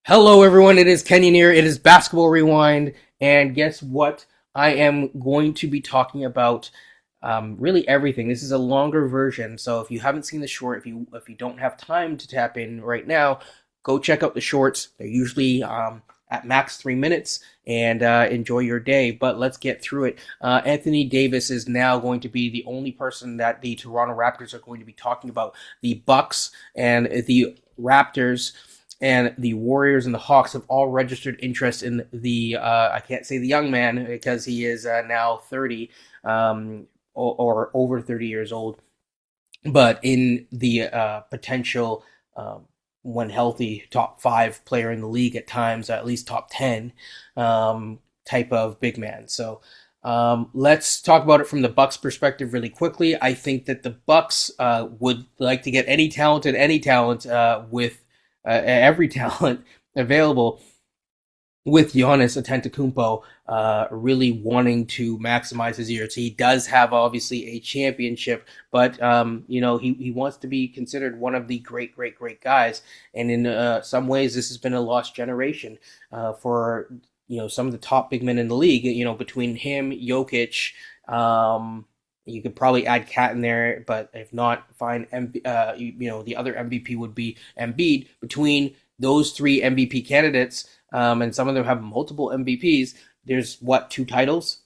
Hello, everyone. It is Kenyon here. It is Basketball Rewind, and guess what? I am going to be talking about really everything. This is a longer version, so if you haven't seen the short, if you don't have time to tap in right now, go check out the shorts. They're usually at max 3 minutes, and enjoy your day. But let's get through it. Anthony Davis is now going to be the only person that the Toronto Raptors are going to be talking about. The Bucks and the Raptors and the Warriors and the Hawks have all registered interest in the I can't say the young man because he is now 30 or over 30 years old, but in the potential when healthy top 5 player in the league at times, at least top 10 type of big man. So let's talk about it from the Bucks perspective really quickly. I think that the Bucks would like to get any talent with every talent available, with Giannis Antetokounmpo really wanting to maximize his years. He does have obviously a championship, but he wants to be considered one of the great guys. And in some ways, this has been a lost generation for some of the top big men in the league. Between him, Jokic. You could probably add Cat in there, but if not, fine. The other MVP would be Embiid. Between those three MVP candidates, and some of them have multiple MVPs, there's 2 titles?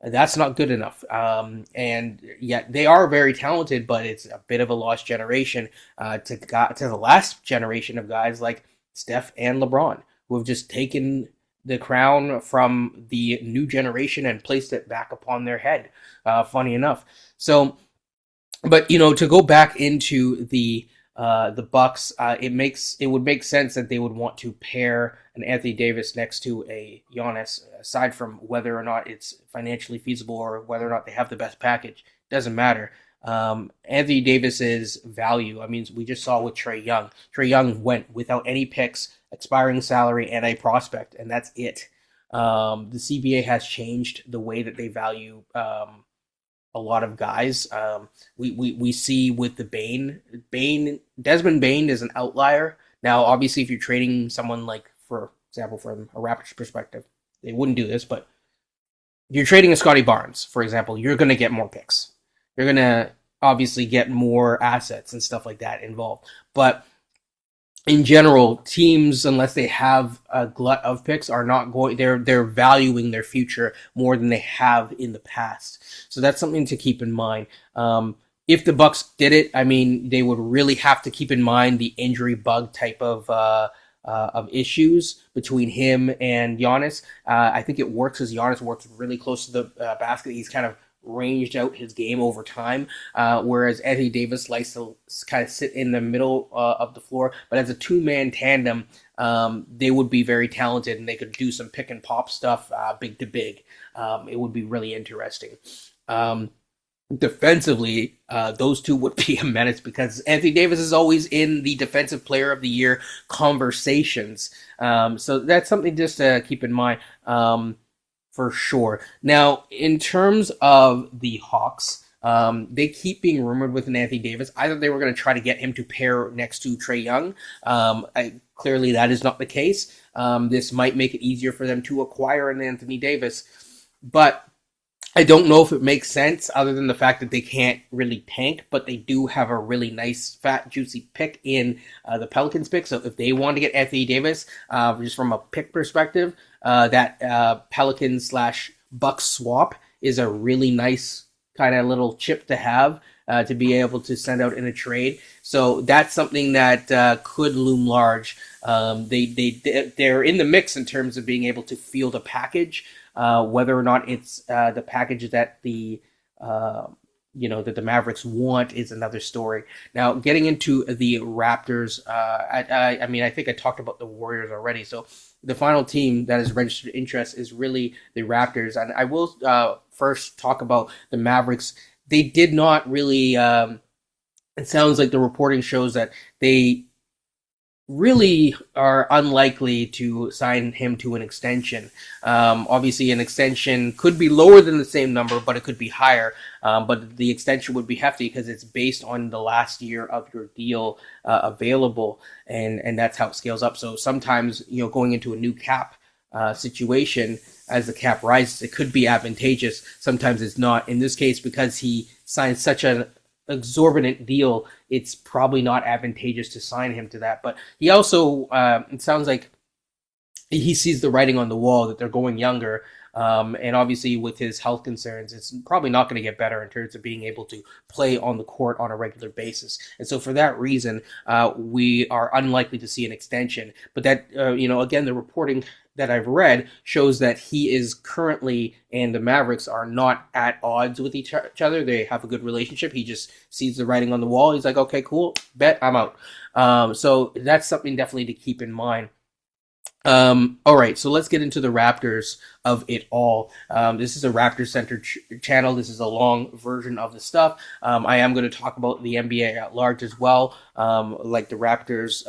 That's not good enough. And yet they are very talented, but it's a bit of a lost generation to the last generation of guys like Steph and LeBron, who have just taken the crown from the new generation and placed it back upon their head. Funny enough. So, but to go back into the Bucks, it would make sense that they would want to pair an Anthony Davis next to a Giannis. Aside from whether or not it's financially feasible or whether or not they have the best package, doesn't matter. Anthony Davis's value. I mean, we just saw with Trae Young. Trae Young went without any picks, expiring salary, and a prospect, and that's it. The CBA has changed the way that they value a lot of guys. We see with the Desmond Bane is an outlier. Now, obviously, if you're trading someone like, for example, from a Raptors perspective, they wouldn't do this, but if you're trading a Scotty Barnes, for example, you're going to get more picks. You're going to obviously get more assets and stuff like that involved. But in general, teams, unless they have a glut of picks, are not going. They're valuing their future more than they have in the past. So that's something to keep in mind. If the Bucks did it, I mean, they would really have to keep in mind the injury bug type of issues between him and Giannis. I think it works as Giannis works really close to the basket. He's kind of ranged out his game over time, whereas Anthony Davis likes to kind of sit in the middle of the floor. But as a two-man tandem, they would be very talented, and they could do some pick and pop stuff, big to big. It would be really interesting. Defensively, those two would be a menace because Anthony Davis is always in the Defensive Player of the Year conversations. So that's something just to keep in mind. For sure. Now, in terms of the Hawks, they keep being rumored with an Anthony Davis. Either they were going to try to get him to pair next to Trae Young. Clearly, that is not the case. This might make it easier for them to acquire an Anthony Davis. But I don't know if it makes sense other than the fact that they can't really tank, but they do have a really nice, fat, juicy pick in the Pelicans pick. So if they want to get Anthony Davis, just from a pick perspective, that Pelicans/Bucks swap is a really nice kind of little chip to have to be able to send out in a trade. So that's something that could loom large. They're in the mix in terms of being able to field a package. Whether or not it's the package that the Mavericks want is another story. Now, getting into the Raptors, I mean, I think I talked about the Warriors already. So the final team that has registered interest is really the Raptors. And I will first talk about the Mavericks. They did not really, it sounds like the reporting shows that they really are unlikely to sign him to an extension. Obviously, an extension could be lower than the same number, but it could be higher. But the extension would be hefty because it's based on the last year of your deal available, and that's how it scales up. So sometimes, going into a new cap situation, as the cap rises, it could be advantageous. Sometimes it's not. In this case, because he signed such an exorbitant deal, it's probably not advantageous to sign him to that. But he also, it sounds like he sees the writing on the wall that they're going younger. And obviously, with his health concerns, it's probably not going to get better in terms of being able to play on the court on a regular basis. And so, for that reason, we are unlikely to see an extension. But that, again, the reporting that I've read shows that he is currently, and the Mavericks are not at odds with each other. They have a good relationship. He just sees the writing on the wall. He's like, okay, cool, bet, I'm out. So that's something definitely to keep in mind. All right, so let's get into the Raptors of it all. This is a Raptors-centered channel. This is a long version of the stuff. I am going to talk about the NBA at large as well. Like the Raptors,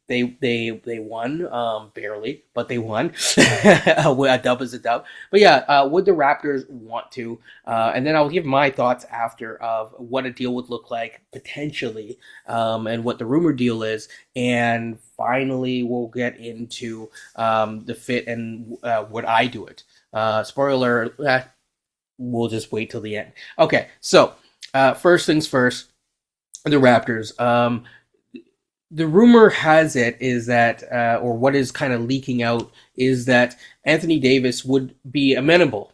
they won, barely, but they won. A dub is a dub. But yeah, would the Raptors want to? And then I'll give my thoughts after of what a deal would look like potentially, and what the rumor deal is. And finally, we'll get into the fit and would I do it? Spoiler, we'll just wait till the end. Okay, so first things first, the Raptors. The rumor has it is that, or what is kind of leaking out, is that Anthony Davis would be amenable,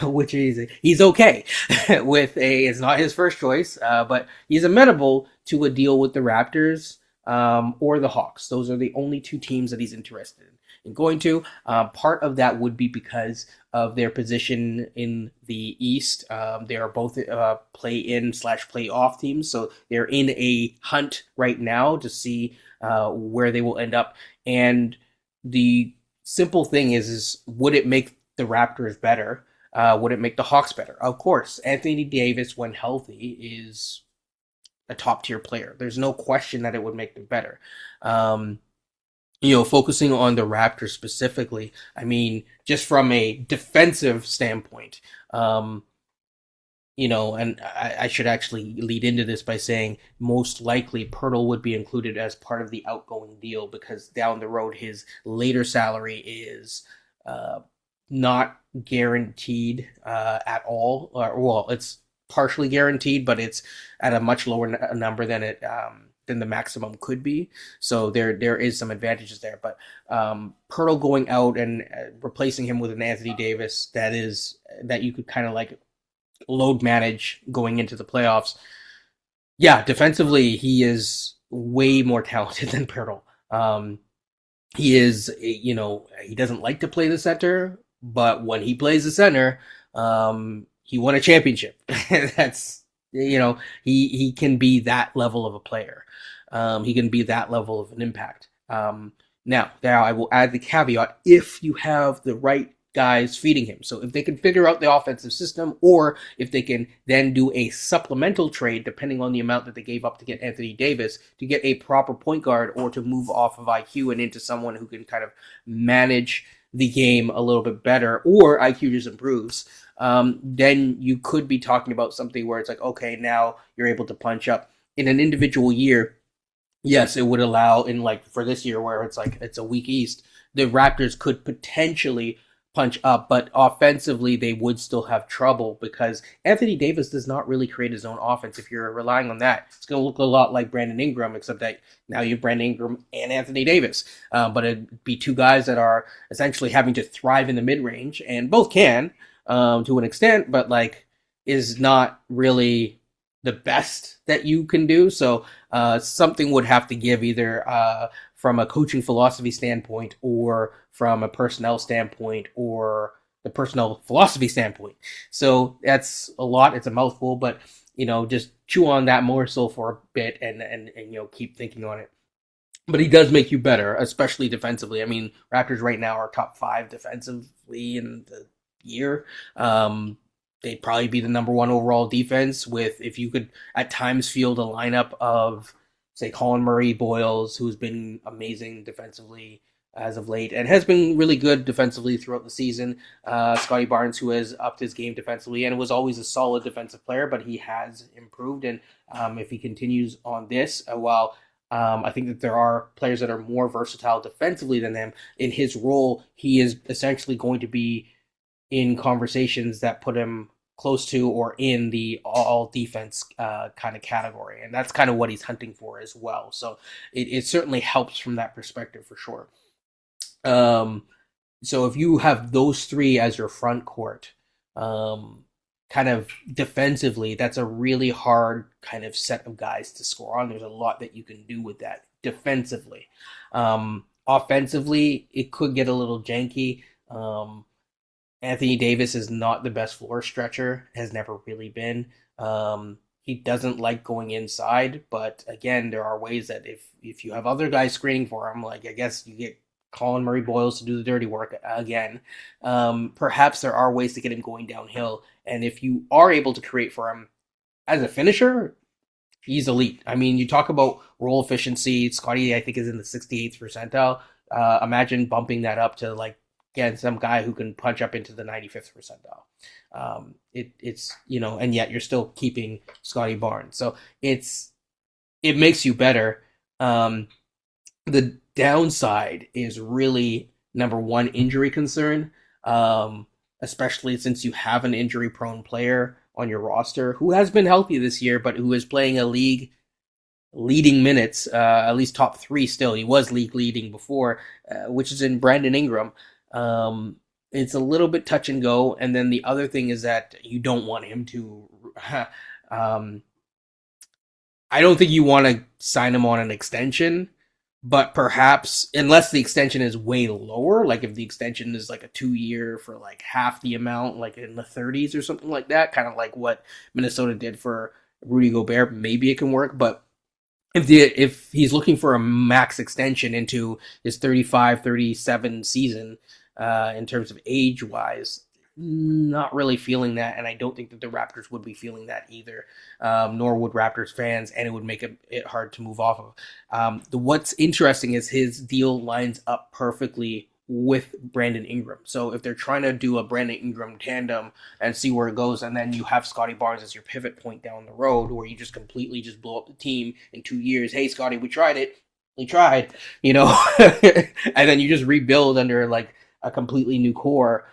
which is he's okay with it's not his first choice, but he's amenable to a deal with the Raptors or the Hawks. Those are the only two teams that he's interested in going to. Part of that would be because of their position in the East. They are both play-in/play-off teams, so they're in a hunt right now to see where they will end up. And the simple thing is would it make the Raptors better? Would it make the Hawks better? Of course. Anthony Davis, when healthy, is a top-tier player. There's no question that it would make them better. Focusing on the Raptors specifically, I mean, just from a defensive standpoint, and I should actually lead into this by saying most likely Pirtle would be included as part of the outgoing deal because down the road his later salary is not guaranteed at all. Well, it's partially guaranteed, but it's at a much lower number than it than the maximum could be. So there is some advantages there. But Pirtle going out and replacing him with an Anthony Davis that you could kind of like load manage going into the playoffs. Yeah, defensively he is way more talented than Pirtle. He is, he doesn't like to play the center, but when he plays the center, he won a championship. That's, he can be that level of a player. He can be that level of an impact. Now I will add the caveat, if you have the right guys feeding him. So if they can figure out the offensive system, or if they can then do a supplemental trade, depending on the amount that they gave up to get Anthony Davis, to get a proper point guard, or to move off of IQ and into someone who can kind of manage the game a little bit better, or IQ just improves, then you could be talking about something where it's like, okay, now you're able to punch up in an individual year. Yes, it would allow in like for this year where it's like it's a weak East, the Raptors could potentially punch up, but offensively they would still have trouble because Anthony Davis does not really create his own offense. If you're relying on that, it's going to look a lot like Brandon Ingram, except that now you have Brandon Ingram and Anthony Davis. But it'd be two guys that are essentially having to thrive in the mid-range, and both can to an extent, but like is not really the best that you can do. So something would have to give either from a coaching philosophy standpoint, or from a personnel standpoint, or the personnel philosophy standpoint. So that's a lot. It's a mouthful, but just chew on that more so for a bit and keep thinking on it. But he does make you better, especially defensively. I mean, Raptors right now are top 5 defensively in the year. They'd probably be the number 1 overall defense if you could at times field a lineup of say Colin Murray Boyles, who's been amazing defensively as of late and has been really good defensively throughout the season. Scotty Barnes, who has upped his game defensively and was always a solid defensive player, but he has improved. And if he continues on this, I think that there are players that are more versatile defensively than him. In his role, he is essentially going to be in conversations that put him close to or in the all defense kind of category. And that's kind of what he's hunting for as well. So it certainly helps from that perspective for sure. Um, so if you have those three as your front court, um, kind of defensively, that's a really hard kind of set of guys to score on. There's a lot that you can do with that defensively. Offensively, it could get a little janky. Anthony Davis is not the best floor stretcher, has never really been. He doesn't like going inside, but again, there are ways that if you have other guys screening for him, like I guess you get Colin Murray Boyles to do the dirty work again. Perhaps there are ways to get him going downhill, and if you are able to create for him as a finisher, he's elite. I mean, you talk about roll efficiency. Scotty, I think, is in the 68th percentile. Imagine bumping that up to like again some guy who can punch up into the 95th percentile. It's and yet you're still keeping Scotty Barnes, so it makes you better. The downside is really number one injury concern, especially since you have an injury prone player on your roster who has been healthy this year, but who is playing a league leading minutes, at least top three still. He was league leading before, which is in Brandon Ingram. It's a little bit touch and go. And then the other thing is that you don't want him to. I don't think you want to sign him on an extension, but perhaps, unless the extension is way lower, like if the extension is like a 2 year for like half the amount, like in the 30s or something like that, kind of like what Minnesota did for Rudy Gobert, maybe it can work. But if he's looking for a max extension into his 35, 37 season, in terms of age wise, not really feeling that, and I don't think that the Raptors would be feeling that either, nor would Raptors fans, and it would make it hard to move off of. What's interesting is his deal lines up perfectly with Brandon Ingram. So if they're trying to do a Brandon Ingram tandem and see where it goes, and then you have Scotty Barnes as your pivot point down the road, where you just completely just blow up the team in 2 years. Hey, Scotty, we tried it. We tried, and then you just rebuild under like a completely new core.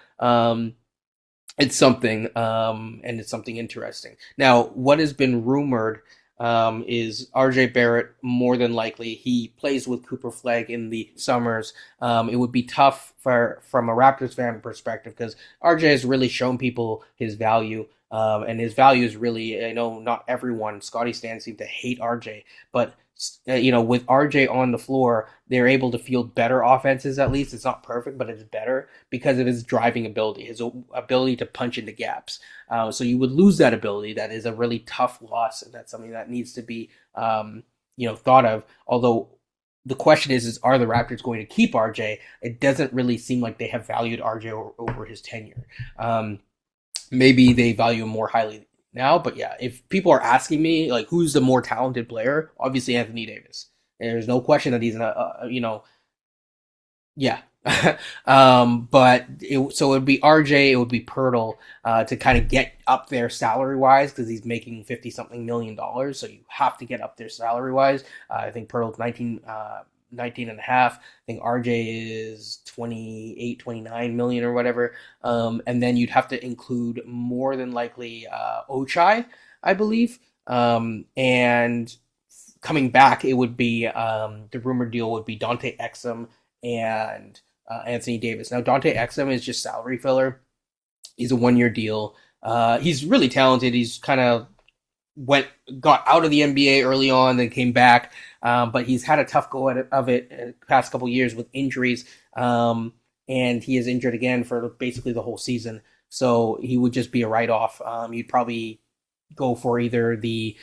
It's something, and it's something interesting. Now, what has been rumored is RJ Barrett, more than likely. He plays with Cooper Flag in the summers. It would be tough from a Raptors fan perspective because RJ has really shown people his value. And his value is really, I know not everyone, Scotty stands seem to hate RJ, but with RJ on the floor, they're able to field better offenses. At least it's not perfect, but it's better because of his driving ability, his ability to punch into gaps. So you would lose that ability. That is a really tough loss, and that's something that needs to be, thought of. Although the question is are the Raptors going to keep RJ? It doesn't really seem like they have valued RJ over his tenure. Maybe they value him more highly now, but yeah, if people are asking me like who's the more talented player, obviously Anthony Davis. There's no question that he's yeah. So it would be RJ, it would be Pirtle, to kind of get up there salary wise because he's making 50 something $million, so you have to get up there salary wise. I think Pirtle's 19 and a half. I think RJ is 28, 29 million or whatever. And then you'd have to include more than likely Ochai, I believe. And coming back, it would be the rumored deal would be Dante Exum and Anthony Davis. Now, Dante Exum is just salary filler. He's a 1 year deal. He's really talented. He's kind of got out of the NBA early on, then came back. But he's had a tough go of it the past couple years with injuries. And he is injured again for basically the whole season. So he would just be a write-off. You'd probably go for either the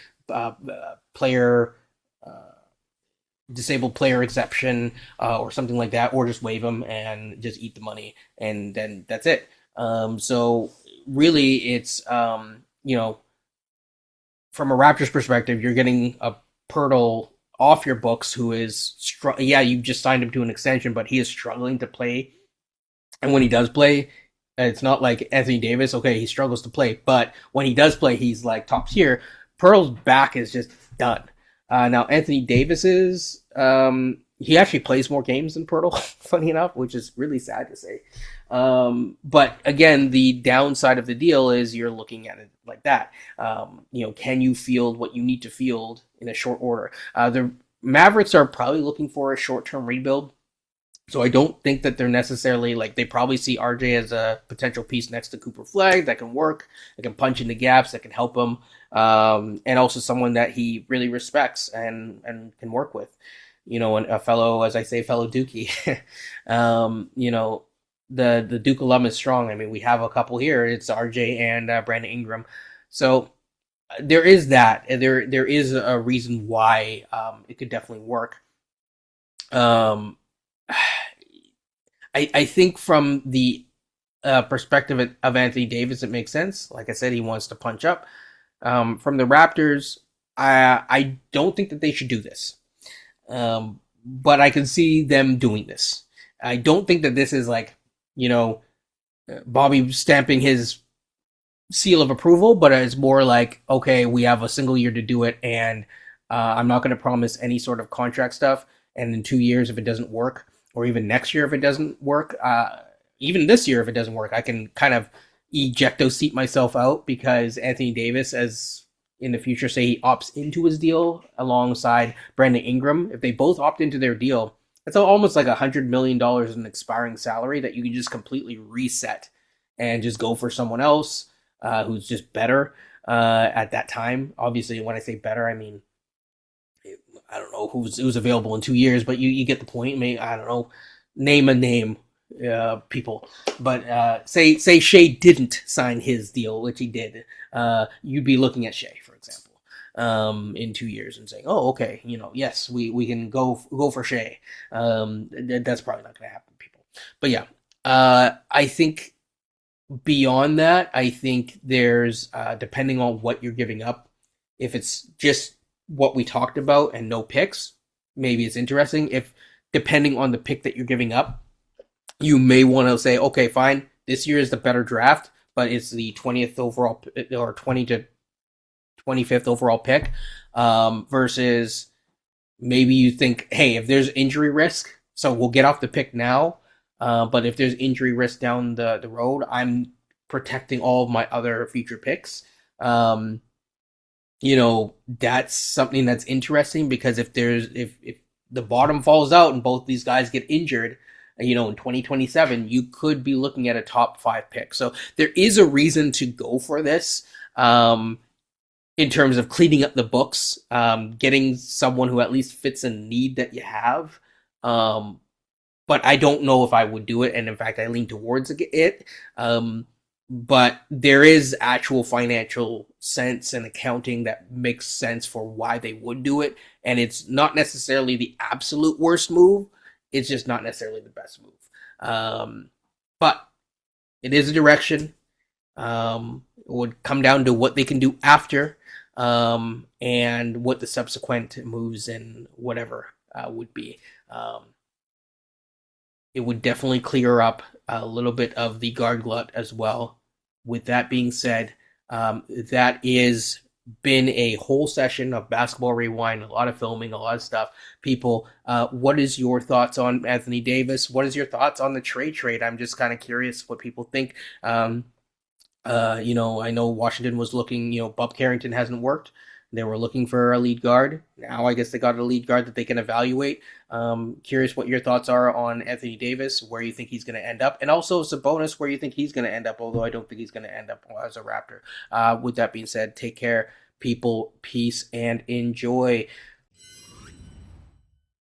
player disabled player exception or something like that, or just waive him and just eat the money, and then that's it. So really, it's from a Raptors perspective, you're getting a Pirtle off your books who is, yeah, you just signed him to an extension, but he is struggling to play. And when he does play, it's not like Anthony Davis. Okay, he struggles to play, but when he does play, he's like top tier. Pearl's back is just done. Now Anthony Davis's he actually plays more games than Pirtle, funny enough, which is really sad to say. But again, the downside of the deal is you're looking at it like that. Can you field what you need to field in a short order? The Mavericks are probably looking for a short-term rebuild. So I don't think that they're necessarily like, they probably see RJ as a potential piece next to Cooper Flag that can work, that can punch into gaps, that can help him, and also someone that he really respects and can work with. And a fellow, as I say, fellow Dookie. The Duke alum is strong. I mean, we have a couple here. It's RJ and Brandon Ingram. So there is that. There is a reason why it could definitely work. I think from the perspective of Anthony Davis, it makes sense. Like I said, he wants to punch up. From the Raptors, I don't think that they should do this. But I can see them doing this. I don't think that this is like, Bobby stamping his seal of approval, but it's more like, okay, we have a single year to do it, and I'm not going to promise any sort of contract stuff. And in 2 years, if it doesn't work, or even next year if it doesn't work, even this year if it doesn't work, I can kind of ejecto seat myself out, because Anthony Davis, as in the future, say he opts into his deal alongside Brandon Ingram, if they both opt into their deal, that's almost like $100 million in expiring salary that you can just completely reset and just go for someone else who's just better at that time. Obviously, when I say better, I mean, I don't know who's available in 2 years, but you get the point. Maybe, I don't know, name a name, people. But say Shea didn't sign his deal, which he did. You'd be looking at Shea, for example, in 2 years and saying, "Oh, okay, yes, we can go for Shea." That's probably not going to happen, people. But yeah, I think beyond that, I think there's depending on what you're giving up. If it's just what we talked about and no picks, maybe it's interesting. If depending on the pick that you're giving up, you may want to say, okay, fine, this year is the better draft, but it's the 20th overall or 20 to 25th overall pick, versus maybe you think, hey, if there's injury risk, so we'll get off the pick now, but if there's injury risk down the road, I'm protecting all of my other future picks. That's something that's interesting, because if the bottom falls out and both these guys get injured, in 2027, you could be looking at a top 5 pick. So there is a reason to go for this, in terms of cleaning up the books, getting someone who at least fits a need that you have. But I don't know if I would do it. And in fact, I lean towards it. But there is actual financial sense and accounting that makes sense for why they would do it. And it's not necessarily the absolute worst move. It's just not necessarily the best move. But it is a direction. It would come down to what they can do after, and what the subsequent moves and whatever would be. It would definitely clear up a little bit of the guard glut as well. With that being said, that is been a whole session of Basketball Rewind, a lot of filming, a lot of stuff. People, what is your thoughts on Anthony Davis? What is your thoughts on the trade? I'm just kind of curious what people think. I know Washington was looking, Bub Carrington hasn't worked. They were looking for a lead guard. Now I guess they got a lead guard that they can evaluate. Curious what your thoughts are on Anthony Davis, where you think he's going to end up, and also Sabonis, where you think he's going to end up, although I don't think he's going to end up as a Raptor. With that being said, take care, people, peace, and enjoy.